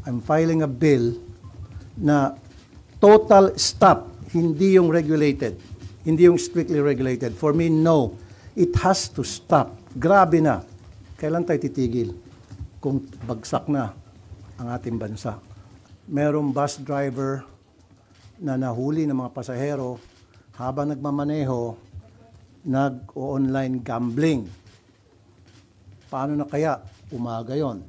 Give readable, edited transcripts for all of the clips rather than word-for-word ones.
I'm filing a bill na total stop, hindi yung regulated, hindi yung strictly regulated. For me, no. It has to stop. Grabe na. Kailan tayo titigil kung bagsak na ang ating bansa? Merong bus driver na nahuli ng mga pasahero habang nagmamaneho, nag-online gambling. Paano na kaya umaga yon?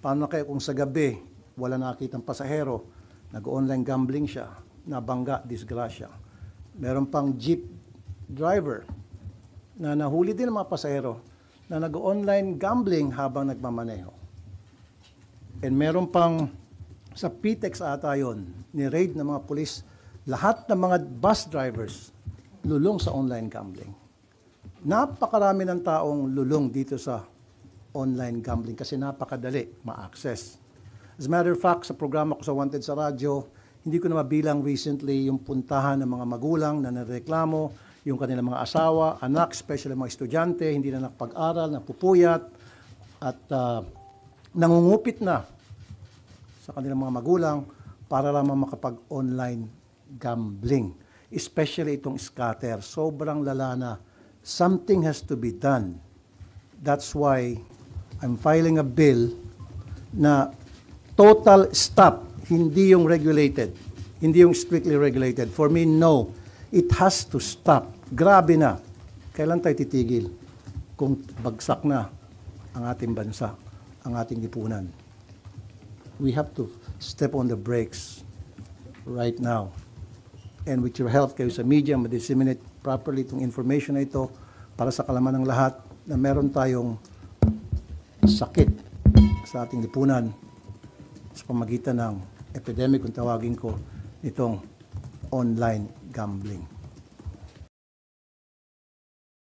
Paano na kaya kung sa gabi wala nakitang pasahero, nag-online gambling siya, nabangga, disgrasya. Meron pang jeep driver na nahuli din ng mga pasahero na nag-online gambling habang nagmamaneho. And meron pang sa PTEX ata yun, ni-raid ng mga pulis, lahat ng mga bus drivers lulong sa online gambling. Napakarami ng taong lulong dito sa online gambling kasi napakadali ma-access. As a matter of fact, sa programa ko sa Wanted sa radyo, hindi ko na mabilang recently yung puntahan ng mga magulang na nareklamo, yung kanilang mga asawa, anak, especially mga estudyante, hindi na nakapag-aral, napupuyat, at nangungupit na sa kanilang mga magulang para lamang makapag-online gambling. Especially itong scatter. Sobrang lala na. Something has to be done. That's why I'm filing a bill na total stop, hindi yung regulated, hindi yung strictly regulated. For me, no. It has to stop. Grabe na. Kailan tayo titigil kung bagsak na ang ating bansa, ang ating lipunan? We have to step on the brakes right now. And with your help kayo sa media, ma-disseminate properly itong information na ito para sa kalaman ng lahat na meron tayong sakit sa ating lipunan sa pamagitan ng epidemic, kung tawagin ko, itong online gambling.